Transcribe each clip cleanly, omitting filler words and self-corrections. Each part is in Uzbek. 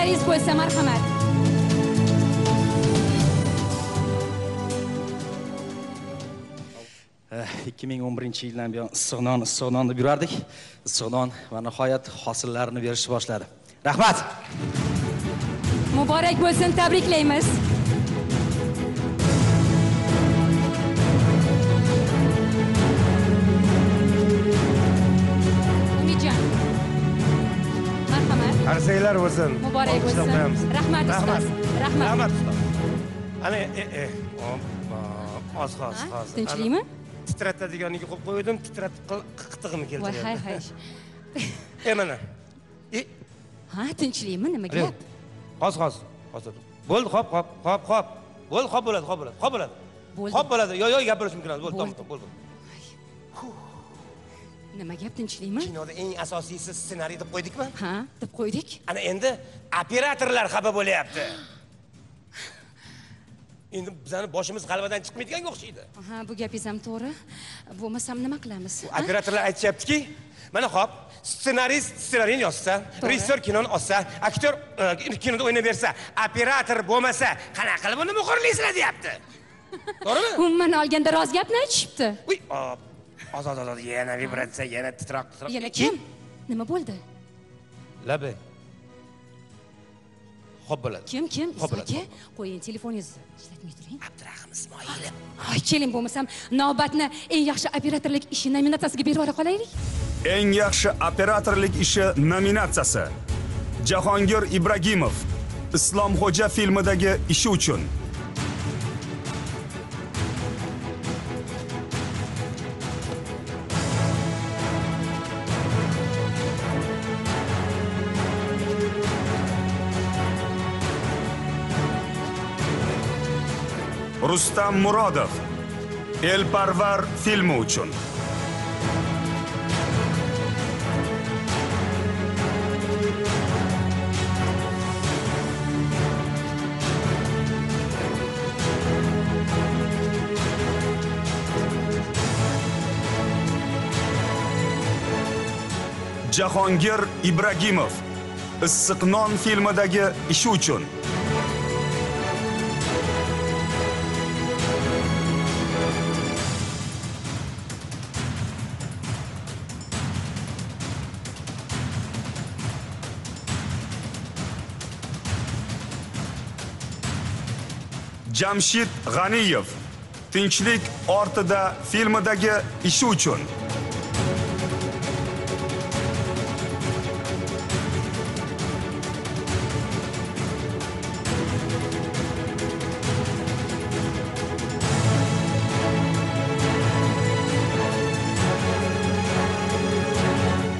Xabaringiz bo'lsa, marhamat. 2011-yildan buyon issiqnon deb yurardik. Issiqnon va nihoyat hosillarni berishni boshladi. Rahmat. Muborak bo'lsin, tabriklaymiz. Umidjon. Marhamat. Arsanglar bo'lsin. Muborak bo'lsin. Rahmat ustoz. Rahmat ustoz. Ana oz. Tinchlikmi? Titratadiganiga qo'yib qo'ydim, titratib qiqtig'ini keltirdi. Voy, hay. Mana. Ha, tinchlikmi? Nima gap? Hozir. Bo'ldi, hop. Bo'ldi, hop bo'ladi. Hop bo'ladi. Yo, gapirish mumkin emas. Bo'ldi. Nima gap, tinchlikmi? Kinoda eng asosiysi ssenariy deb qo'ydikmi? Ha, deb qo'ydik. Ana endi operatorlar xafa bo'lyapti. Endi bizning boshimiz g'alvadan chiqmaydiganga o'xshaydi. Ha, bu gapingiz ham to'g'ri. Bo'lmasam nima qilamiz? Operatorlar aytishyaptiki, mana hop, ssenariyni yozsa, rejissor kinoni olsa, aktyor kinoda o'ynab bersa, operator bo'lmasa, qanaqa qilib uni muxirlaysizlar deyapti. To'g'rimi? Umuman olganda rost gapni aytishibdi. Uy, ozod, yana vibratsiya, yana titroq. Yana kim? Nima bo'ldi? Labi. Xo'p bo'ladi. Kim? Aka, qo'ying telefoningizni. Ishlatmay turing. Abdurahim Ismoilov. Ay, keling bo'lmasam, navbatni eng yaxshi operatorlik ishi nominatsiyasiga berib yuborib qolaylik. Eng yaxshi operatorlik ishi nominatsiyasi Jahongir Ibragimov Islomxo'ja filmidagi ishi uchun. Rustam Murodov Elparvar filmi uchun. Jahongir Ibragimov Issiqnon filmidagi ishi uchun. Jamshid G'aniyev Tinchlik ortida filmidagi ishi uchun.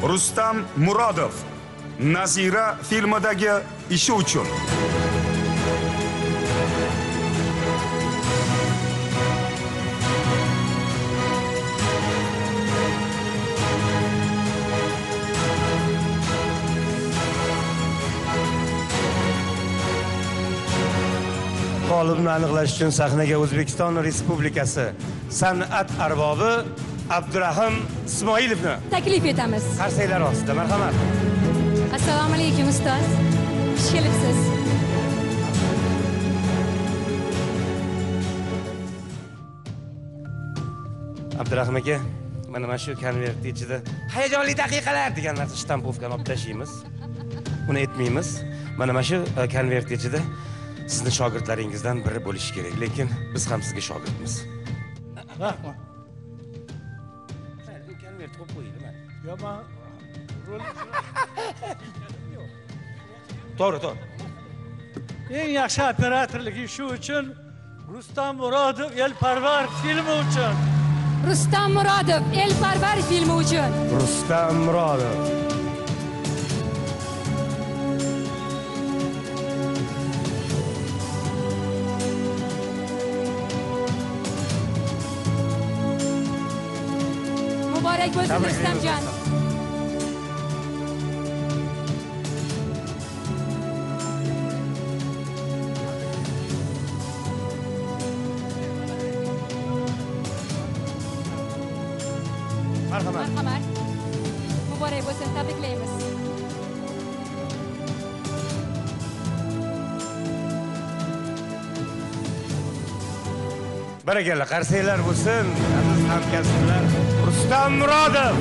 Rustam Murodov Nazira filmidagi ishi uchun. G'olibni aniqlash uchun sahnaga O'zbekiston Respublikasi san'at arbobi Abdurahim Ismoilovni taklif etamiz. Qarsanglar ostida, marhamat. Assalomu alaykum ustoz. Xush kelibsiz. Abdurahim aka, mana shu konvert ichida hayajonli daqiqalar degan narsa shtampovkani olib tashlaymiz. Uni aytmaymiz. Mana shu konvert ichida sizni shogirdlaringizdan biri bo'lishi kerak, lekin biz ham sizga shogirdmiz. Rahmat. Konvert qo'yib qo'yinglar. Yo'q, men rol To'g'ri. Eng yaxshi operatorlik ishi uchun Rustam Murodov Elparvar filmi uchun. Rustam Murodov Elparvar filmi uchun. Rustam Murodov. Muborak bo'lsin Rustamjon. Marhamat. Muborak bo'lsin, tabriklaymiz. Barakalla, qarsanglar bo'lsin. Aziz hamkasblar, Rustam Murodov.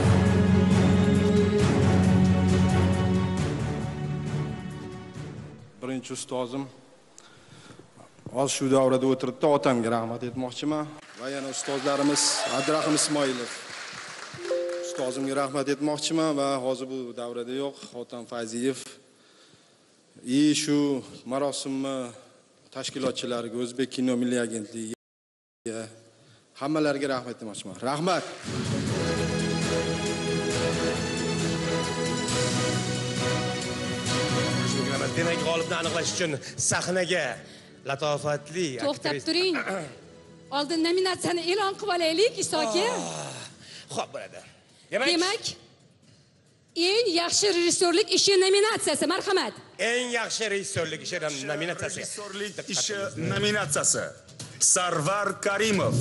Birinchi ustozim hozir shu davrada o'tiribdi, otamga rahmat aytmoqchiman va yana ustozlarimiz Abdurahim Ismoilov ustozimga rahmat aytmoqchiman va hozir bu davrada yo'q Xotam Fayziyev shu marosimni tashkilotchilariga, O'zbek kino milliy agentligiga hammalariga rahmat aytmoqchiman. Rahmat. Demak, g'olibni aniqlash uchun sahnaga latofatli To'xtab turing. Oldin nominatsiyani e'lon qilib olaylik, Iso aka. Xo'p, bo'ladi. Demak, eng yaxshi rejissyorlik ishi nominatsiyasi, marhamat. Eng yaxshi rejissyorlik ishi nominatsiyasi. Rejissyorlik ishi nominatsiyasi. Sarvar Karimov,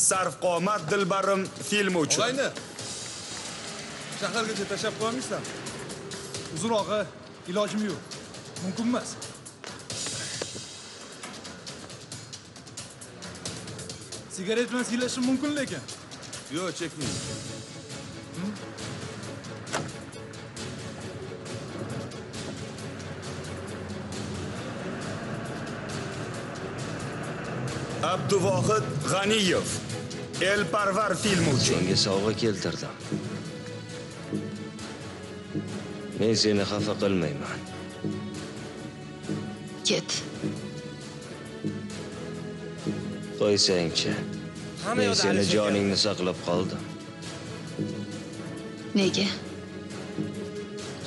Sarvqomat Dilbarim filmi uchun. Olayni. Shahargacha tashlab qo'yamizlar. Uzunroqqa ilojim yo'q. Mumkin emas. Sigaret bilan siylashim mumkin lekin. Yo'q, chekmang. Abduvohid G'aniyev, Elparvar filmi uchun. Senga sovg'a keltirdim. Men seni xafa qilmayman. Ket. Qo'ysang-chi. Men seni joningni saqlab qoldim. Nega?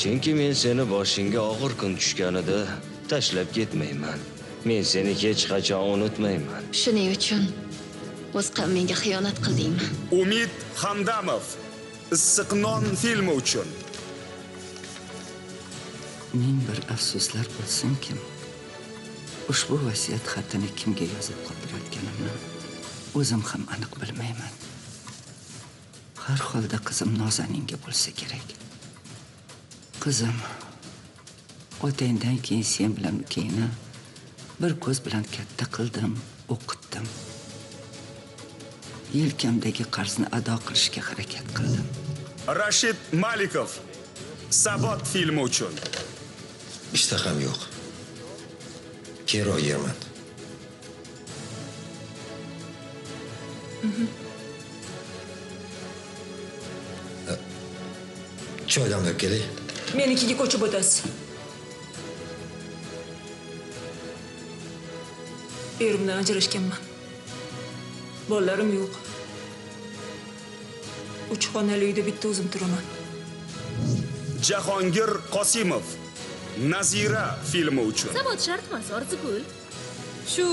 Chunki men seni boshingga og'ir kun tushganida tashlab ketmayman. Men seni hech qachon unutmayman. Shuning uchun o'z qavmingga xiyonat qildingmi? Umid Hamdamov, Issiqnon filmi uchun. Ming bir afsuslar bo'lsin-ki, ushbu vasiyat xatini kimga yozib qoldirayotganimni o'zim ham aniq bilmayman. Har holda qizim Nozaninga bo'lsa kerak. Qizim, otangdan keyin sen bilan ukangni bir ko'z bilan katta qildim, o'qitdim. Yelkamdagi qarzni ado qilishga harakat qildim. Rashid Malikov, Sabot filmi uchun. Ishtaham yo'q. Kero yerman. Choy damlab kelay. Menikiga ko'chib o'tasiz. Erimdan ajrashganman. Bolalarim yo'q. 3 xonali uyda bitta o'zim turaman. Jahongir Qosimov, Nazira filmi uchun. Sabot shart emas, Orzugul. Shu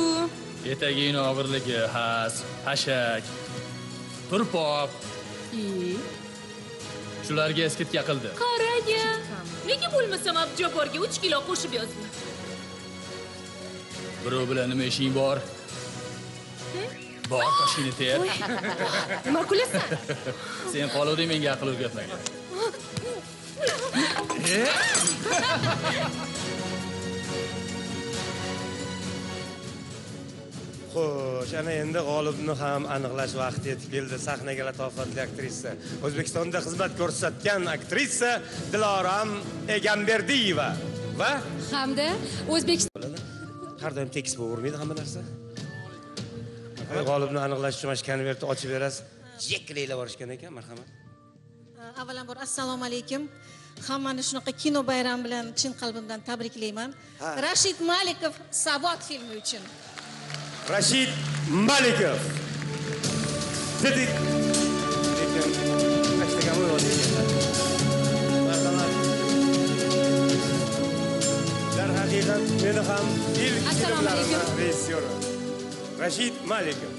Etaging og'irligi, has, hashak, turpoq. Shularga eskitga qildi. Qaraga. Nega bo'lmasam Abdujaborga 3 kilo qo'shib yozdi? Birov bilan nima ishing bor? Bor, toshingni ter. nima kulasan? Sen qoluvding, menga aql o'rgatmagan. Xo'sh, ana endi g'olibni ham aniqlash vaqti yetib keldi. Sahnaga latofatli aktrisa, O'zbekistonda xizmat ko'rsatgan aktrisa Diloram Egamberdiyeva va Hamda O'zbekiston har doim tekis bo'lavermaydi hamma narsa. G'olibni aniqlash uchun mana konvertni ochib berasiz. Jeklaylar borishgan ekan, marhamat. Avvalambor assalomu alaykum. Hammani shunaqa kino bayrami bilan chin qalbimdan tabriklayman. Rashid Malikov Sabot filmi uchun. Rashid Malikov. Tedik. Darhaqiqat meni ham ilk filmlarimning rejissyori Rashid Malikov.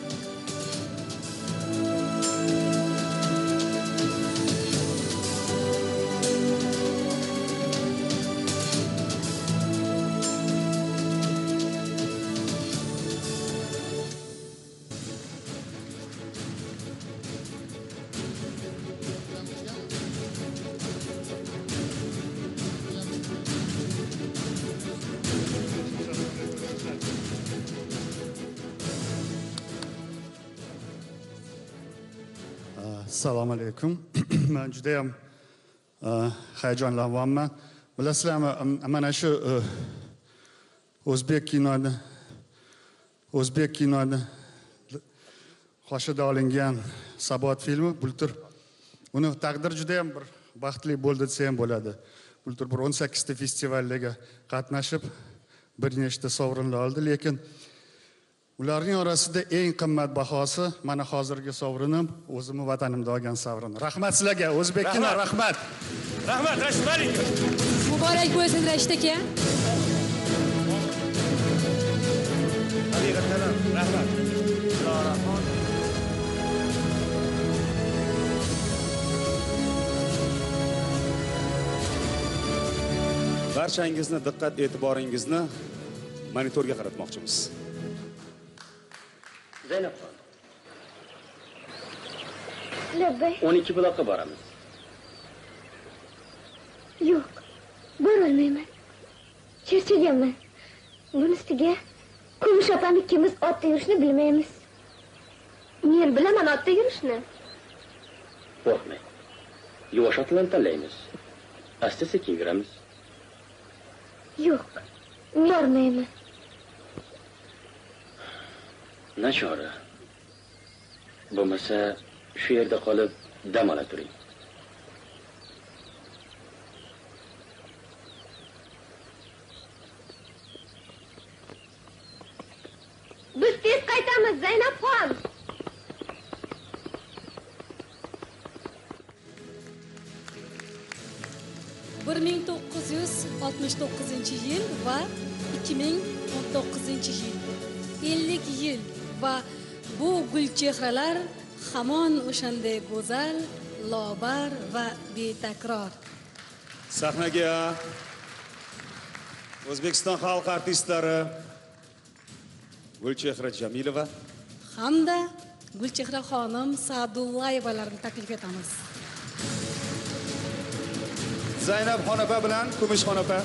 Assalomu alaykum. Men juda ham hayajonlanyapman. Bilasizlarmi, mana shu o'zbek kinoni qoshida olingan Sabot filmi bultur. Uni taqdir juda ham bir baxtli bo'ldi desa ham bo'ladi. Bultur bir 18 ta festivallarga qatnashib, bir nechta sovrinlar oldi, lekin ularning orasida eng qimmat bahosi mana hozirgi sovrinim, o'zimni vatanimda olgan sovrin. Rahmat sizlarga, O'zbek kino, rahmat. Rahmat, Rashid Malik. Muborak bo'lsin Rashid aka. Haqiqatan ham rahmat. Rahmat. Barchangizni diqqat e'tiboringizni monitorga qaratmoqchimiz. Zaynabxon. Labbay. 12 buloqqa boramiz. Yo'q, borolmayman. Charchaganman. Bunisiga Kumush opam ikkimiz otda yurishni bilmaymiz. Men bilaman otda yurishni. Qo'rqmang. Yuvosh otlarni tanlaymiz. Asta-sekin yuramiz. Yo'q, bormayman. Nachora. Bo'lmasa, shu yerda qolib dam ola turing. Biz tez qaytamiz, Zaynabxon. Bir 1969 yil va 2019 yil. 50 yil va bu gulchehralar hamon o'shanday go'zal, lobar va betakror. Sahnaga O'zbekiston xalq artistlari Gulchehra Jamilova Hamda Gulchehra xonim Sa'dullayevalarni taklif etamiz. Zaynabxon opa bilan Kumushxon opa.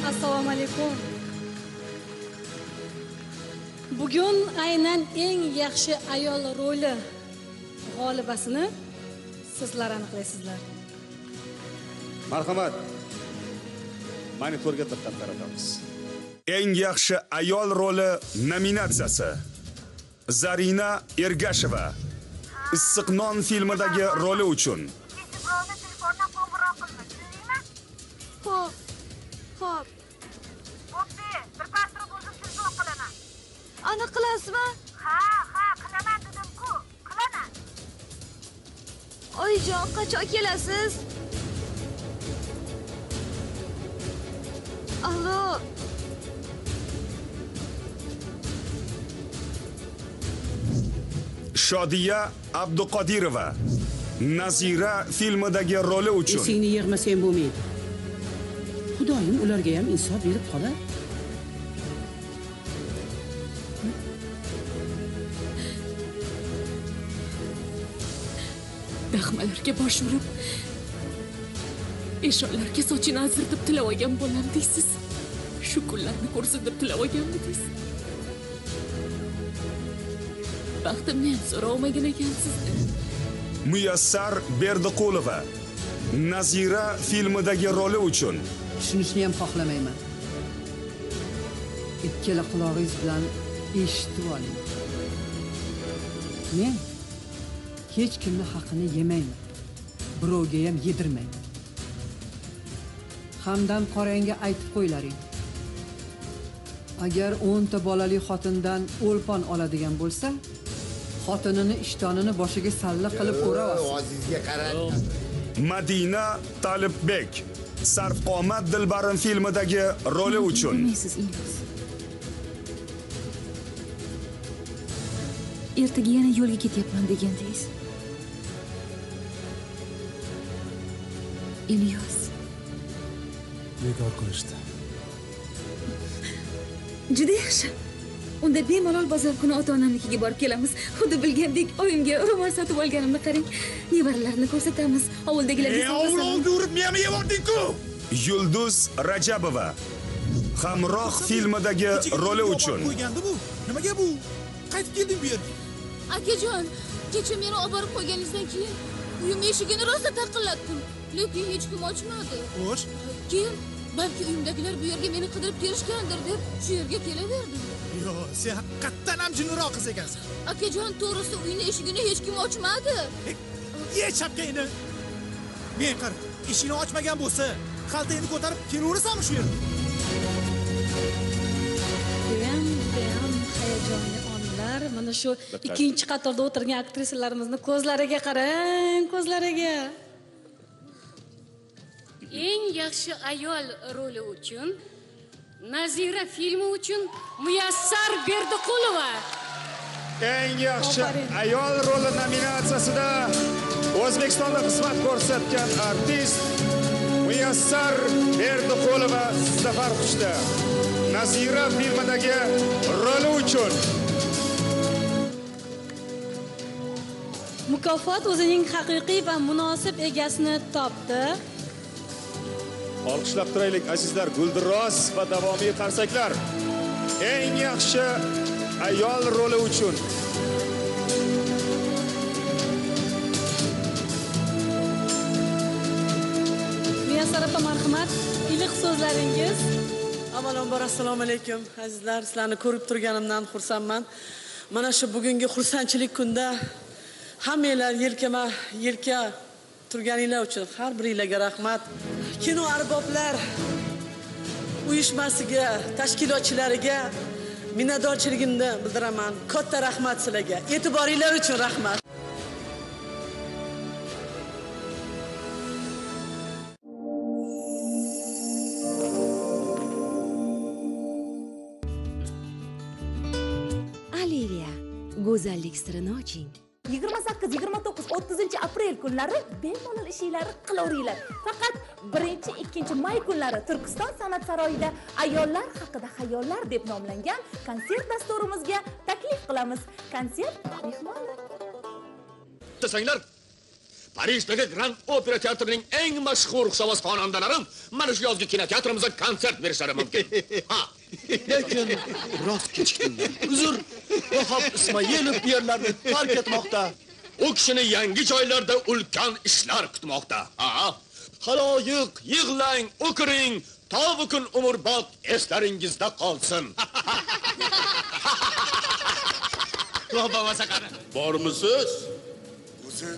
Assalomu alaykum. Bugun aynan eng yaxshi ayol roli g'olibasini sizlar aniqlaysizlar. Marhamat. Monitorga diqqat qaratamiz. Eng yaxshi ayol roli nominatsiyasi Zarina Ergasheva Issiqnon filmidagi roli uchun. Xo'p. Bo'pti, birpas turib o'zim telefon qilaman. Ana qilasizmi? Ha, qilaman dedim-ku. Qilaman. Oyijon, qachon kelasiz? Allo. Shodiya Abduqodirova Nazira filmidagi roli uchun. Esingni yig'masang bo'lmaydi. Xudoyim ularga ham insof berib qolar. Dahmalarga bosh urib, eshonlarga sochini azirtib tilab olgan bo'lam deysiz. Shu kunlarni ko'rsin deb tilab olganmi deysiz? Baxtimni ham so'ramagan ekansiz. Muyassar Berdiqulova Nazira filmidagi roli uchun. Tushunishni ham xohlamayman. Ikkala qulog'ingiz bilan eshitib oling. Men hech kimni haqini yemayman. Birovga ham yedirmayman. Hamdam qorangga aytib qo'ylaring. Agar 10 ta bolali xotindan o'lpon oladigan bo'lsa, xotinini ishtonini boshiga salla qilib o'rab. Azizga qarang. Madina Talibbek Sarvqomat Dilbarim filmidagi roli uchun. Bilmaysiz, Ilyos. Ertaga yana yo'lga ketyapman degandingiz. Ilyos. Bekor qilishdi. Juda yaxshi. Unda bemalol bozor kuni ota-onamnikiga borib kelamiz. Xuddi bilgandek oyimga ro'mol sotib olganimni qarang. Nevaralarni ko'rsatamiz. Ovuldagilarga Ovul urib meni yebording-ku. Yulduz Rajabova Hamroh filmidagi roli uchun. Qo'ygandi bu. Nimaga bu? Qaytib keldim bu yerga. Akajon, kecha meni olib borib qo'yganingizdan keyin uyim eshigini rosa taqillatdim, lekin hech kim ochmadi. Xo'sh. Keyin balki uyimdagilar bu yerga meni qidirib kelishgandir deb shu yerga kelaverdim. Yo, sen haqiqatdan ham jinniroq qiz ekansan. Akajon, to'g'risi uyni eshigini hech kim ochmadi. Ye chapkangni. Men qara, eshikni ochmagan bo'lsa, xaltangni ko'tarib kelaverasanmi shu yerga? Judayam hayajonli onlar. Mana shu ikkinchi qatorda o'tirgan aktrisalarimizni ko'zlariga qarang, ko'zlariga. Eng yaxshi ayol roli uchun Nazira filmi uchun Muyassar Berdiqulova. Eng yaxshi ayol roli nominatsiyasida O'zbekistonda xizmat ko'rsatgan artist Muyassar Berdiqulova safar quchdi. Nazira filmidagi roli uchun Mukofot o'zining haqiqiy va munosib egasini topdi. Olqishlab turaylik azizlar, guldiroz va davomiy qarsaklar. Eng yaxshi ayol roli uchun Muyassar opa, marhamat, iliq so'zlaringiz. Avvalambor assalomu alaykum azizlar, sizlarni ko'rib turganimdan xursandman. Mana shu bugungi xursandchilik kunda hammanglar yelka turganinglar uchun har biringlarga rahmat. Kino arboblar uyushmasiga, tashkilotchilariga minnatdorchiligimni bildiraman. Katta rahmat sizlarga. E'tiboringlar uchun rahmat. Aliviya, go'zallik sirini oching. 28, 29, 30 aprel kunlari bemalol ishinglarni qilaveringlar. Faqat 1-2 may kunlari Turkiston san'at saroyida ayollar haqida xayollar deb nomlangan konsert dasturimizga taklif qilamiz. Konsert mehmoni. Desanglar, Parijdagi Grand Opera teatrining eng mashhur xushvoz xonandalari mana shu yozgi kinoteatrimizda konsert berishlari mumkin. Ha, lekin biroz kechikdim. Uzr, Vahab Ismoilov bu yerlarni tark etmoqda. U kishini yangi joylarda ulkan ishlar kutmoqda. Ha, xaloyiq, yig'lang, o'kiring, to bukun umrbod eslaringizda qolsin. Bormisiz? O'zi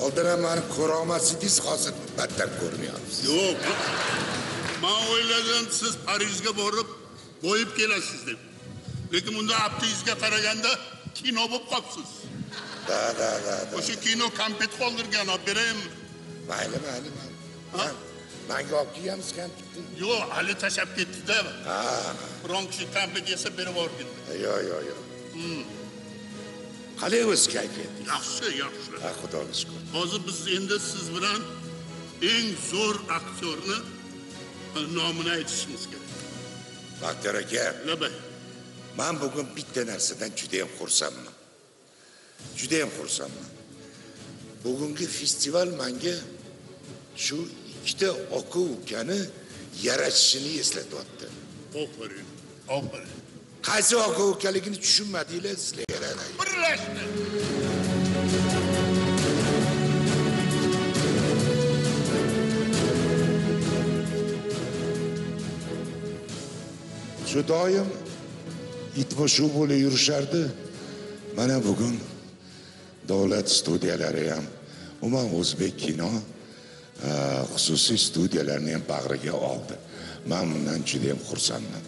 oldin meni ko'rolmasingiz, hozir battar ko'rmayapsiz. Yo'q. Men o'yladim siz Parijga borib bo'yib kelasiz deb. Lekin bunda aptingizga qaraganda kino bo'lib qolibsiz. Da. O'sha kino kompet qoldirgan, olib beraymi? Mayli. Menga olib kelganmiz kompetni. Yo'q, hali tashab ketdi-da. Ha. Biron kishi kompet yesa berib yuborgan. Yo'q. Qalay o'z kayfiyat? Yaxshi. Ha, Xudoga shukr. Hozir biz endi siz bilan eng zo'r aktyorni nomini aytishimiz kerak. Baxtiyor aka. Nima? Men bugun bitta narsadan juda ham xursandman. Bugungi festival menga shu ikkita aka ukani yaratishini eslatyapti. Ofarin. Qaysi aka ukaligini tushunmadinglar sizlar. Birlashdi. Shu doim itma-shu bo'lib yurishardi. Mana bugun davlat studiyalari ham, umuman o'zbek kino xususiy studiyalarni ham bag'riga oldi. Men bundan juda ham xursandman.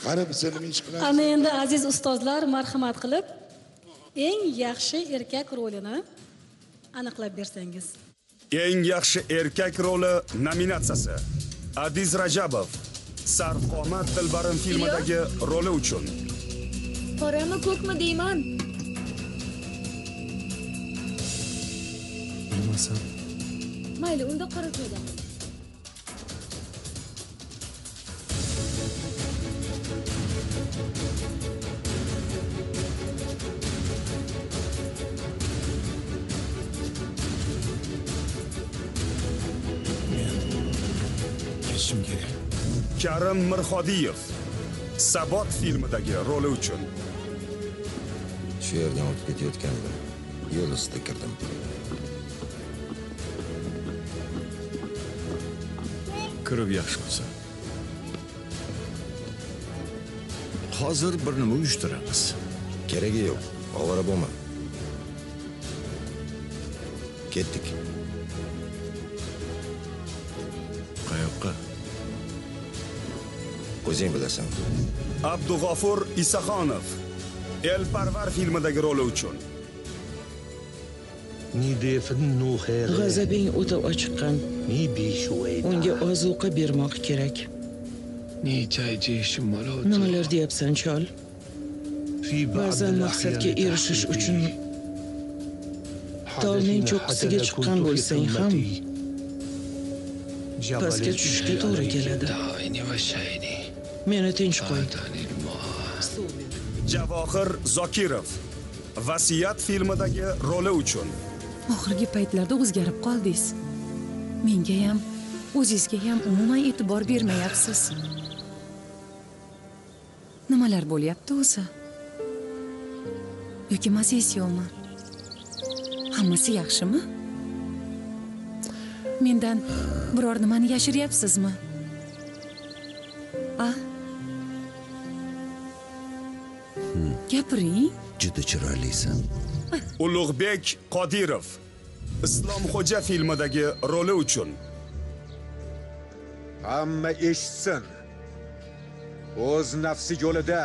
Qani biz nima ish qilamiz? Ana endi aziz ustozlar, marhamat qilib eng yaxshi erkak rolini aniqlab bersangiz. Eng yaxshi erkak roli nominatsiyasi Adiz Rajabov Sarvqomat Dilbarim filmidagi roli uchun. Qorami ko'kmi deyman? Bilmasam. Mayli, unda qora qo'yamiz. berishim kerak. Karim Mirxodiyev Sabot filmidagi roli uchun. Shu yerdan o'tib ketayotgandim. Yo'l ustida kirdim. Kirib yaxshi qilsa. Hozir bir nima uyushtiramiz. Keragi yo'q. Ovora bo'lma. Ketdik. Qayoqqa? O'zing bilasan. Abdug'ofur Isaxonov Elparvar filmidagi roli uchun. G'azabing o'ta ochiqqan. Unga ozuqa bermoq kerak. Nimalar deyapsan, chol? Ba'zan maqsadga erishish uchun tolning cho'qqisiga chiqqan bo'lsang ham pastga tushishga to'g'ri keladi. Meni tinch qo'y. Javohir Zokirov Vasiyat filmidagi roli uchun. Oxirgi paytlarda o'zgarib qoldingiz. Menga ham, o'zingizga ham umuman e'tibor bermayapsiz. Nimalar bo'lyapti o'zi? Yoki mazasiyomi? Hammasi yaxshimi? Mendan biror nimani yashiryapsizmi? A? Gapiring. Juda chiroylisan. Ulug'bek Qodirov Islomxo'ja filmidagi roli uchun. Hamma eshitsin. O'z nafsi yo'lida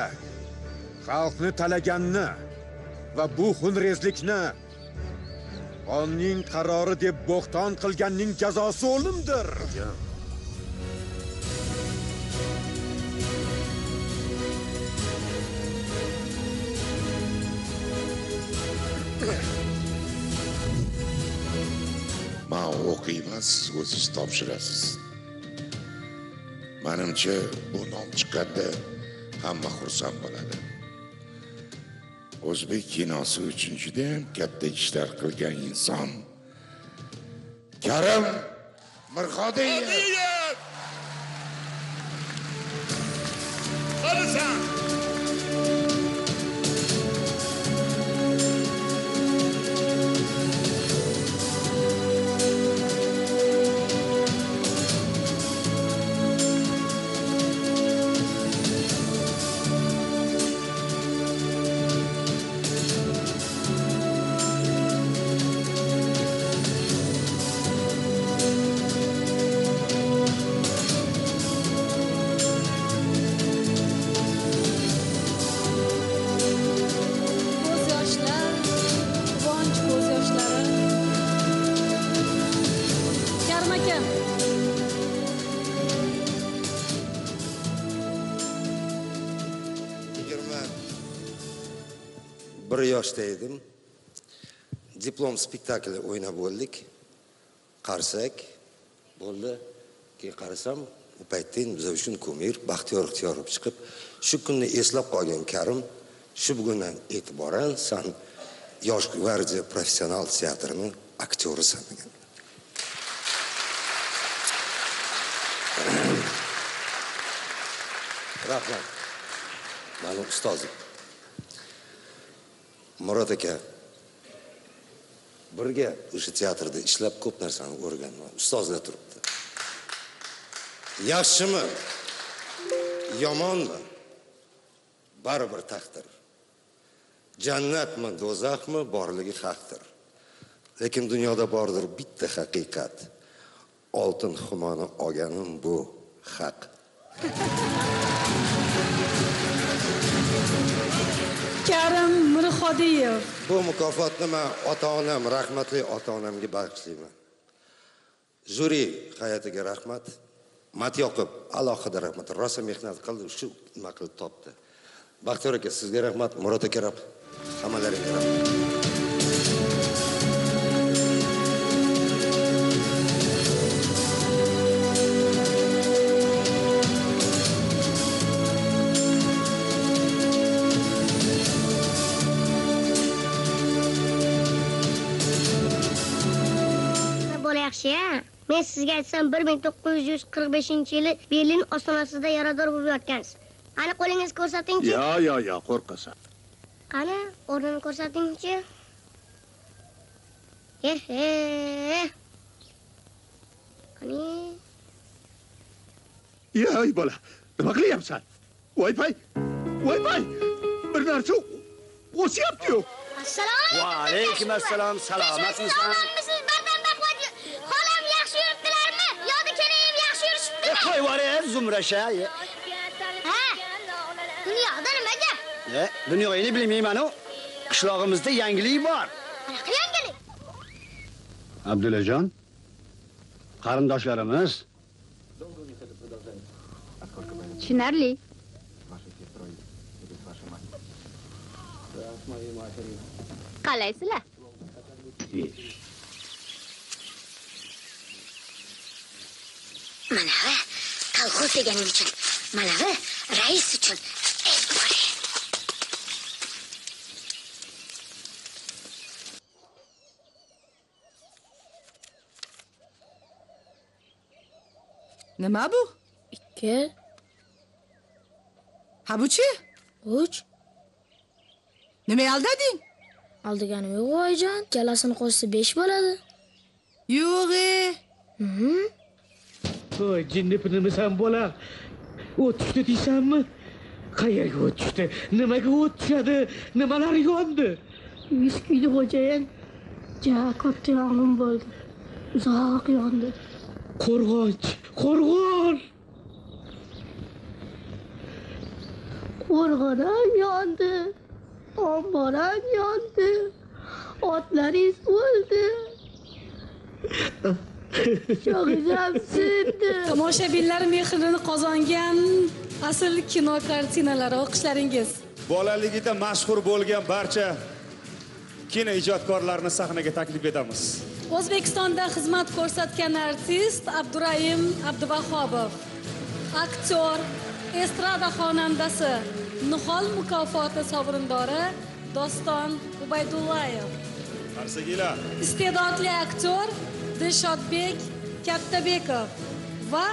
xalqni talaganni va bu xunrezlikni qonning qarori deb bo'xton qilganning jazosi o'limdir. Men o'qiyman, siz o'zingiz topshirasiz. Menimcha bu nom chiqqanda hamma xursand bo'ladi. O'zbek kinosi uchun juda ham katta ishlar qilgan inson Karim Mirxodiyev. Qarasan. Bir yoshda edim. Diplom spektakli o'ynab bo'ldik. Qarsak bo'ldi. Keyin qarasam, u paytda biz uchun kumir Baxtiyor Ixtiyorov chiqib, shu kunni eslab qolgan Karim, shu bugundan e'tiboran sen Yosh gvardiya professional teatrining aktyorisan degan. Rahmat. Mani ustozim. Murod aka birga o'sha teatrda ishlab ko'p narsani o'rganman. Ustozlar turibdi. Yaxshimi? Yomonmi? Baribir taqdir. Jannatmi, do'zaxmi, borligi haqdir. Lekin dunyoda bordir bitta haqiqat. Oltin xumoni olganim bu haq. Karim Mirxodiyev. Bu mukofotni men ota-onam, rahmatli ota-onamga bag'ishlayman. Juri hayatiga rahmat. Matyoqub alohida rahmat. Rosa mehnat qildi, shu nima qilib topdi. Baxtiyor aka sizga rahmat, Murod aka rahmat. Hammalaringga rahmat. Yaxshi-ya. Men sizga aytsam 1945-yili Berlin ostonasida yarador bo'lib yotgansiz. Qani qo'lingizni ko'rsatingchi? Yo, qo'rqasan. Qani o'rnini ko'rsatingchi? Qani? Ey bola, nima qilyapsan? Voy-pay. Bir narsa o'syapti-yu. Assalomu alaykum. Va alaykum assalom. Salomatmisan? Bardan baquvvat. Xolam yaxshi yuribdilarmi? Yo'qda kelayim yaxshi yurishibdimi? Qo'y voray, Zumrasha. Ha? Dunyoda nima gap? Dunyoyini bilmayman-ku. Qishlog'imizda yangilik bor. Qanaqa yangilik? Abdullajon, qarindoshlarimiz Tushunarli. Qalaysizlar? Manavi kolxoz deganing uchun, manavi rais uchun Nima bu? 2. Ha bu-chi? 3. Nima aldading? Aldiganim yo'q oyijon. Kalasini qo'shsa 5 bo'ladi. Yo'q-e. Voy, jinnipinimisan bola. O't tushdi deysanmi? Qayerga o't tushdi? Nimaga o't tushadi? Nimalar yondi? 100 kuydi xo'jayin. Ja, katta yong'in bo'ldi. Uzoq yondi. Qo'rg'on. Qo'rg'onam yondi. Omboram yondi. Otlaringiz o'ldi. Sho'g'izam sindi. Tomoshabinlar mehrini qozongan asl kino kartinalari o'qishlaringiz. Bolaligida mashhur bo'lgan barcha kino ijodkorlarini sahnaga taklif etamiz. O'zbekistonda xizmat ko'rsatgan artist Abdurahim Abduvahobov, aktyor, estrada xonandasi, Nihol mukofoti sovrindori Doston Ubaydullayev, Qarsakiylar, iste'dodli aktyor Dilshodbek Kattabekov va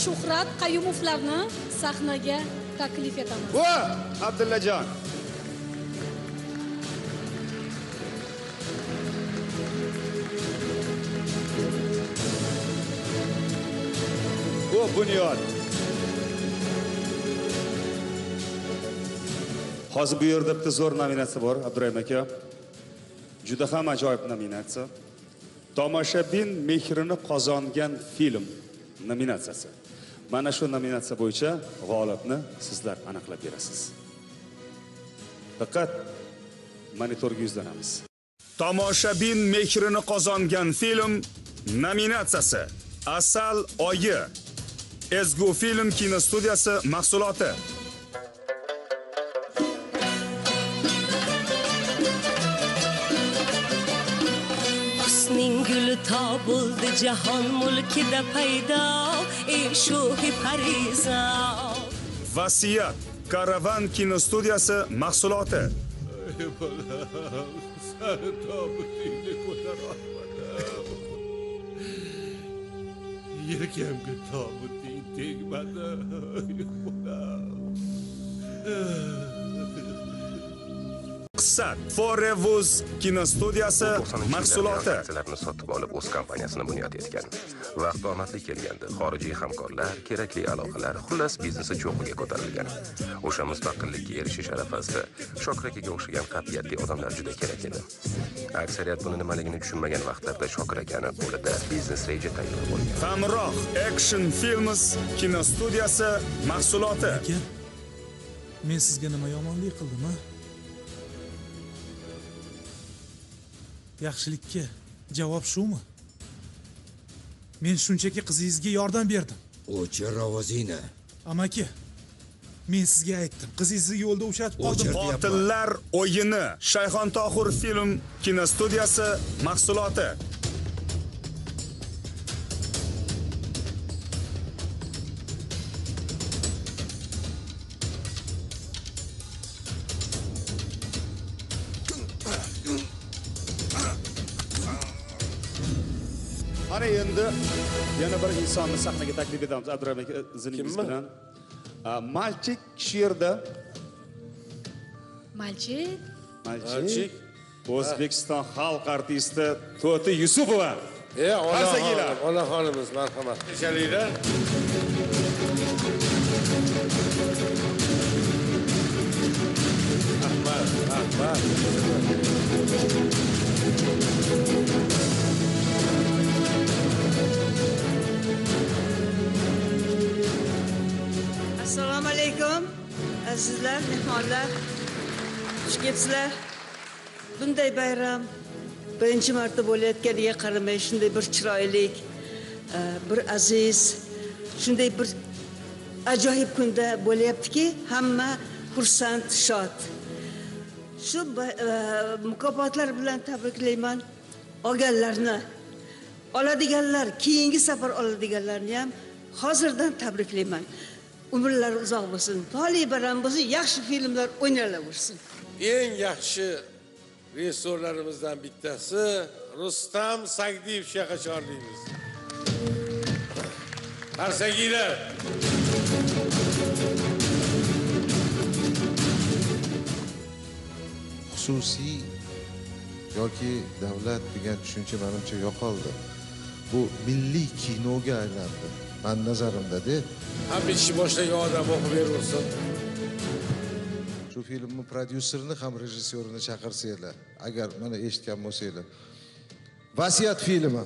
Shuhrat Qayumovlarni sahnaga taklif etamiz. Bu Abdullajon. Bu Bunyod. Hozir bu yerda bitta zo'r nominatsiya bor, Abdurahim aka. Juda ham ajoyib nominatsiya. Tomoshabin mehrini qozongan film nominatsiyasi. Mana shu nominatsiya bo'yicha g'olibni sizlar aniqlab berasiz. Faqat monitorga yuzlanamiz. Tomoshabin mehrini qozongan film nominatsiyasi Asal oyi. Ezgu film kinostudiyasi mahsuloti. Husning guli to bo'ldi jahon mulkida paydo, ey shohi parizo. Vasiyat Karavan kinostudiyasi mahsuloti. Sari tobutingni ko'tarolmadim. Yelkamga tobuting tegmadi. Qissat Forevuz kinostudiyasi mahsuloti. Aksiyalarni sotib olib o'z kompaniyasini bunyod etgan. Vaqt omadli kelganda xorijiy hamkorlar, kerakli aloqalar, xullas biznesi cho'qqiga ko'tarilgan. O'sha mustaqillikka erishish arafasida Shokir akaga o'xshagan qat'iyatli odamlar juda kerak edi. Aksariyat buni nimaligini tushunmagan vaqtlarda Shokir akani qo'lida biznes reja tayyor bo'lgan. Hamroh Action Films kinostudiyasi mahsuloti. Men sizga nima yomonlik qildim-a? Yaxshilikka javob shumi? Men shunchaki qizingizga yordam berdim. O'chir ovozingni. Amaki, men sizga aytdim, qizingizni yo'lda ushatib qoldim. Qotillar o'yini Shayxon Tohir film kinostudiyasi mahsuloti. Mana endi yana bir insonni sahnaga taklif etamiz Abdurahim aka iziningiz bilan. Malchik shu yerda. Malchik. O'zbekiston xalq artisti To'ti Yusupova. Onaxonimiz marhamat. Kechaliklar. Rahmat. Assalomu alaykum azizlar, mehmonlar. Xush kelibsizlar. Bunday bayram birinchi marta bo'layotganiga qaramay shunday bir chiroyli, bir aziz, shunday bir ajoyib kunda bo'layaptiki, hamma xursand, shod. Shu mukofotlar bilan tabriklayman olganlarni, oladiganlar, keyingi safar oladiganlarni ham hozirdan tabriklayman. Umrlari uzoq bo'lsin, toli baram bo'lsin, yaxshi filmlar o'ynalaversin. Eng yaxshi rejissyorlarimizdan bittasi Rustam Sagdiyev yoqqa chorlaymiz. Qarsakiylar. Xususiy yoki davlat degan tushuncha menimcha yo'qoldi. Bu milliy kinoga aylandi. Men nazarimda-da. Hamma ish boshlagan odam o'qib bersin. Shu filmni prodyuserini ham rejissyorini chaqirsanglar, agar mana eshitgan bo'lsanglar. Vasiyat filmi.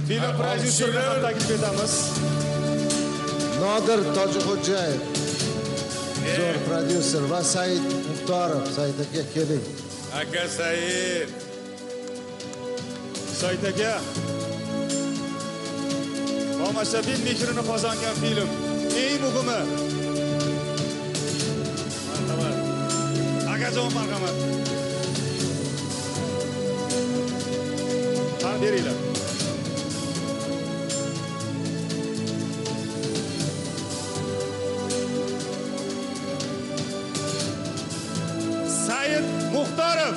Film prodyuserini ham taklif etamiz. Nodir Tojixo'jayev. Zo'r prodyuser va Said Muxtorov. Said aka keling. Aka Said. Said aka. Tomoshabin mehrini qozongan film. Eng muhimi. Marhamat. Akajon marhamat. Qani beringlar. Said Muxtorov.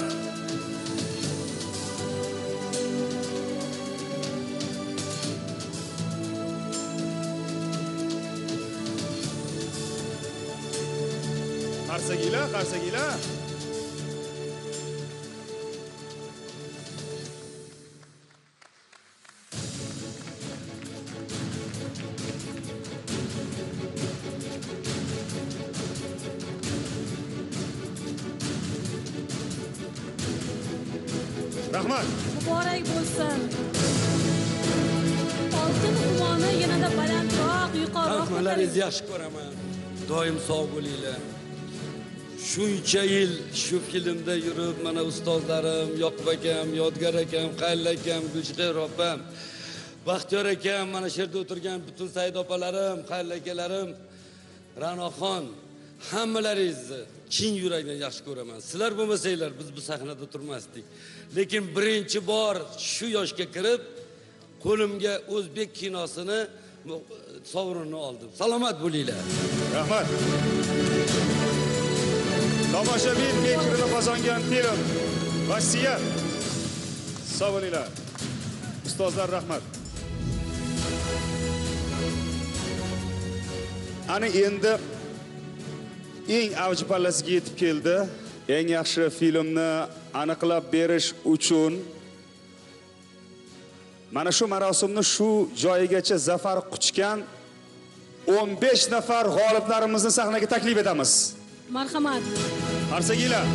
Qarsakiylar. Rahmat. Muborak bo'lsin. Oltin unvoni yanada balandroq, yuqoriroq. Rahmatlaringizni yaxshi ko'raman. Doim sog' bo'linglar. Shuncha yil shu filmda yurib, mana ustozlarim, Yoqub akam, Yodgar akam, Qayl akam, Gulchehra opam, Baxtiyor akam, mana shu yerda o'tirgan butun Said opalarim, Qayl akalarim, Ra'noxon, hammalaringizni chin yurakdan yaxshi ko'raman. Sizlar bo'lmasanglar biz bu sahnada turmasdik. Lekin birinchi bor shu yoshga kirib, qo'limga o'zbek kinosini sovrinni oldim. Salomat bo'linglar. Rahmat. Tomoshabin mehrini qozongan film Vasiyat. Sog' bo'linglar. Ustozlar rahmat. Ana endi eng avj pallasiga yetib keldi. Eng yaxshi filmni aniqlab berish uchun mana shu marosimni shu joyigacha zafar quchgan 15 nafar g'oliblarimizni sahnaga taklif etamiz. Marhamat. Qarsakiylar.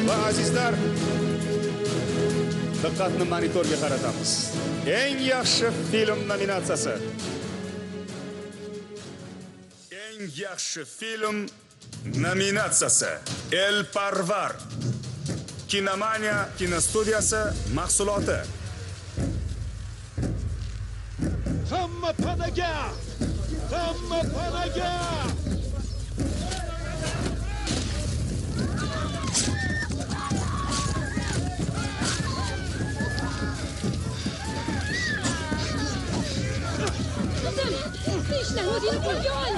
Va azizlar, diqqatni monitorga qaratamiz. Eng yaxshi film nominatsiyasi. Eng yaxshi film nominatsiyasi El Parvar. Kinomaniya kinostudiyasi mahsuloti. Hamma panaga! ishlang, o'zingni qo'lga ol.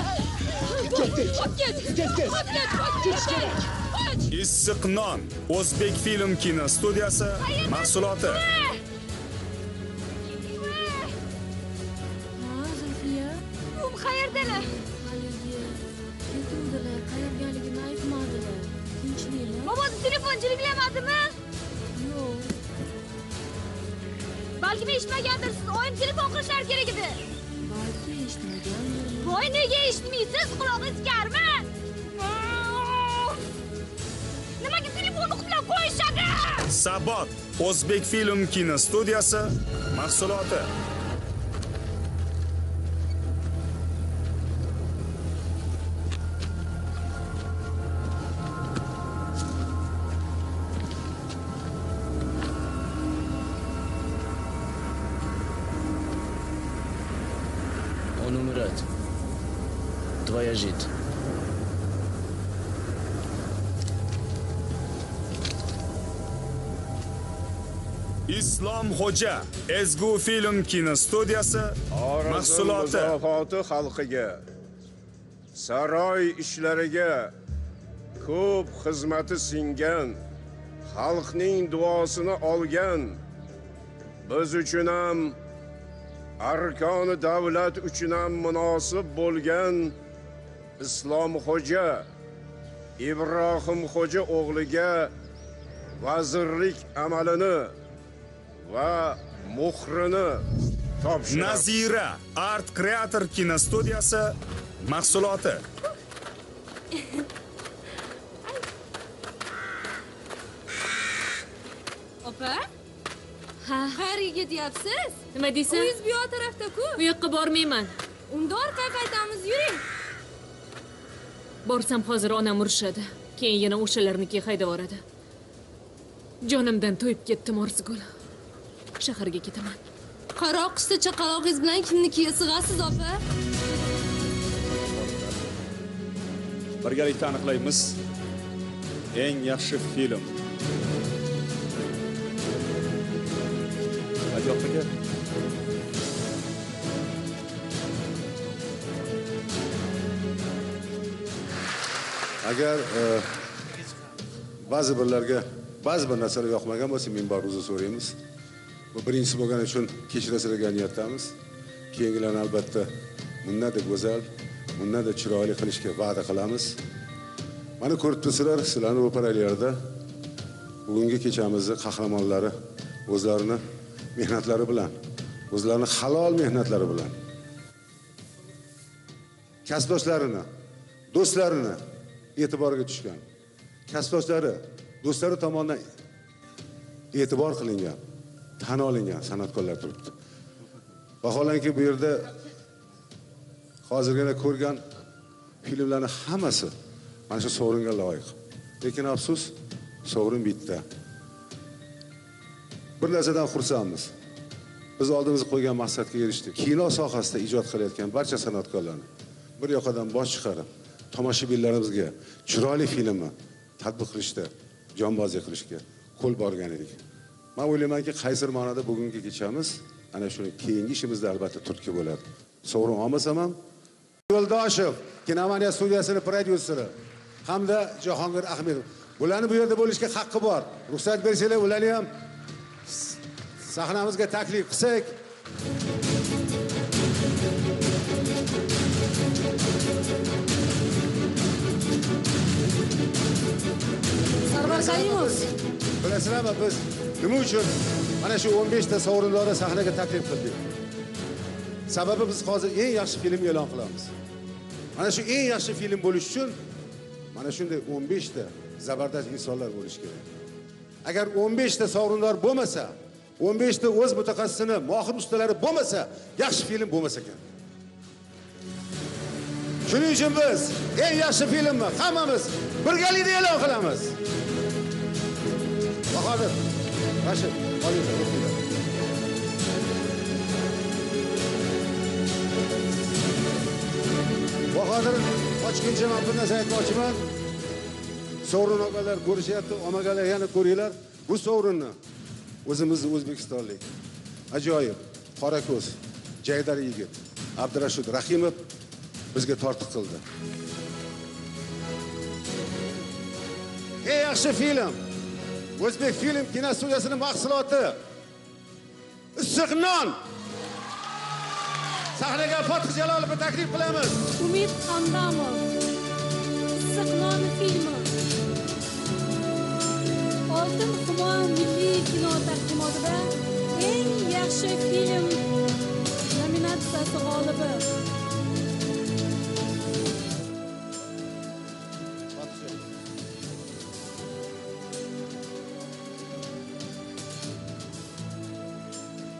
Issiq non O'zbek film kino studiyasi mahsuloti. Qayerdalar? Ketildilar, qayergaligini aytmadilar. Tinchlikmi? Bobosi telefon jiringlamadimi? Yo'q. Balki eshitmagandirsiz, oyim telefon qilishlari kerak edi. Balki eshitmagandir. Voy, nega eshitmaysiz? Qulog'ingiz karmi? Nimaga telefonni qutlab qo'yishadi? Sabot O'zbek film kino studiyasi mahsuloti. Он умирает. Твоя жить. Islom Xo'ja Ezgu film kino studiyasi mahsuloti. Muzofoti xalqiga, saroy ishlariga ko'p xizmati singan, xalqning duosini olgan, biz uchun ham arkoni davlat uchun ham munosib bo'lgan Islom Xo'ja Ibrohim Xo'ja o'g'liga vazirlik amalini va muhrini topshirdi. Nazira Art Creator kino studiyasi mahsuloti. Opa? Ha. Qayerga ketyapsiz? Nima deysan? Uyingiz bu yoq tarafda-ku. U yoqqa bormayman. Unda orqaga qaytamiz, yuring. Borsam hozir onam urishadi. Keyin yana o'shalarnikiga haydab yuboradi. Jonimdan to'yib ketdim Orzugul. Shaharga ketaman. Qaro qishda chaqaloqingiz bilan kimnikiga sig'asiz, opa? Birgalikda aniqlaymiz. Eng yaxshi film. Ajoqiga. Agar ba'zi bir narsalar yoqmagan bo'lsa, men bor uzr so'raymiz. Bu birinchisi bo'lgani uchun kechirasizlarga niyatdamiz. Keyingilarni albatta bundanda go'zal, bundanda chiroyli qilishga va'da qilamiz. Mana ko'rib turibsizlar, sizlarning ro'paranglarda bugungi kechamizni qahramonlari o'zlarini mehnatlari bilan, o'zlarining halol mehnatlari bilan kasbdoshlarini, do'stlarini e'tiboriga tushgan. Kasbdoshlari, do'stlari tomonidan e'tibor qilingan, tan olingan san'atkorlar turibdi. Vaholanki bu yerda hozirgina ko'rgan filmlarning hammasi mana shu sovringa loyiq. Lekin afsus, sovrin bitta. Bir narsadan xursandmiz. Biz oldimizga qo'ygan maqsadga erishdik. Kino sohasida ijod qilayotgan barcha san'atkorlarni bir yoqadan bosh chiqarib, tomoshabinlarimizga chiroyli filmni tadbiq qilishda, jonbozlik qilishga qo'l borgan edik. Men o'ylaymanki, qaysi ma'noda bugungi kechamiz ana shuni keyingi ishimizda albatta turtki bo'ladi. Sovrin olmasam ham Yo'ldoshev Kinomaniya studiyasining prodyuseri hamda Jahongir Ahmedov. Bularni bu yerda bo'lishga haqqi bor. Ruxsat bersanglar, ularni ham sahnamizga taklif qilsak. Sarvar Karimov. Bilasizlarmi, biz nima uchun mana shu 15 ta sovrindorni sahnaga taklif qildik? Sababi biz hozir eng yaxshi film e'lon qilamiz. Mana shu eng yaxshi film bo'lish uchun mana shunday 15 ta zabardast insonlar bo'lish kerak. Agar 15 ta sovrindor bo'lmasa, 15 ta o'z mutaxassisini, mohir ustalari bo'lmasa, yaxshi film bo'lmas ekan. Shuning uchun biz eng yaxshi filmni hammamiz birgalikda e'lon qilamiz. Bahodir, Rashid, olinglar, o'qinglar. Bahodir, ochguncha men bir narsa aytmoqchiman. Sovrin olganlar ko'rishyapti, olmaganlar yana ko'ringlar. Bu sovrinni o'zimizning o'zbekistonlik ajoyib qora ko'z, jaydar yigit Abdurashid Rahimov bizga tortiq qildi. Eng yaxshi film O'zbek film kinostudiyasining mahsuloti Issiq non. Sahnaga Fatih Jalolovni taklif qilamiz. Umid Hamdamov. Issiq non filmi. Oltin Humo milliy kino taqdimotida eng yaxshi film nominatsiyasi g'olibi.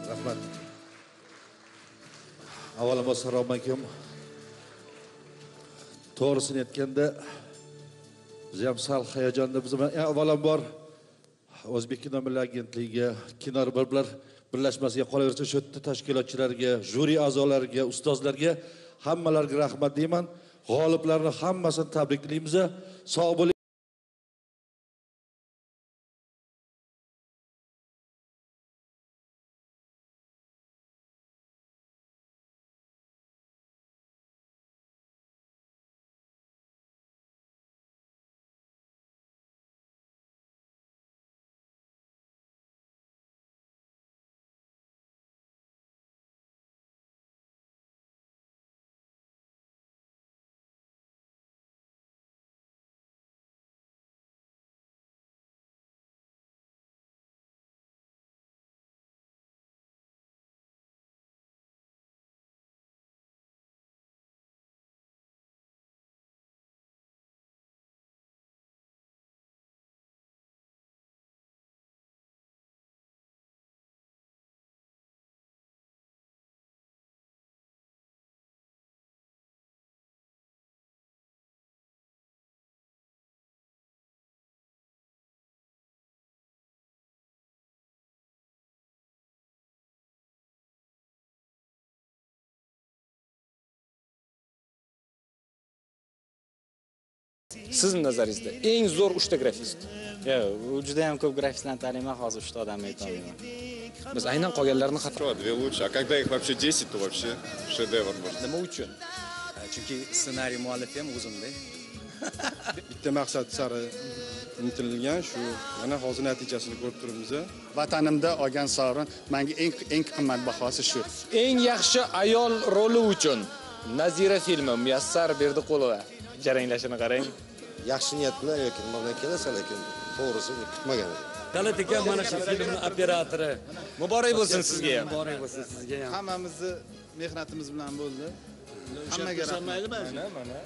Rahmat. Avvalambor assalomu alaykum. To'g'risini aytganda biz ham sal hayajonda biz avvalambor O'zbek kino milliy agentligiga, kino birlashmasiga, qolaversa shu yerda tashkilotchilarga, juri a'zolariga, ustozlarga hammalariga rahmat deyman. G'oliblarni hammasini tabriklaymiz. Sog' bo'ling. Sizning nazaringizda eng zo'r 3 ta grafist. U juda ham ko'p grafistlarni taniyman, hozir 3 ta odamni aytolmayman. Biz aynan qolganlarini xato. Две лучше, а когда их вообще 10, то вообще шедевр может. Nima uchun? Chunki ssenariy muallifi ham o'zimda. Bitta maqsad sari intilgan shu. Mana hozir natijasini ko'rib turibmiz. Vatanimda olgan sovrin menga eng qimmatbahosi shu. Eng yaxshi ayol roli uchun Nazira filmi Muyassar Berdiqulova. Jaranglashini qarang. Yaxshi niyat bilan yoki nima bilan kelasa, lekin to'g'risini kutmagan edi. Talat aka mana shu filmning operatori. Muborak bo'lsin sizga ham. Muborak bo'lsin sizga ham. Hammamizni mehnatimiz bilan bo'ldi. Hammaga rahmat. Mana.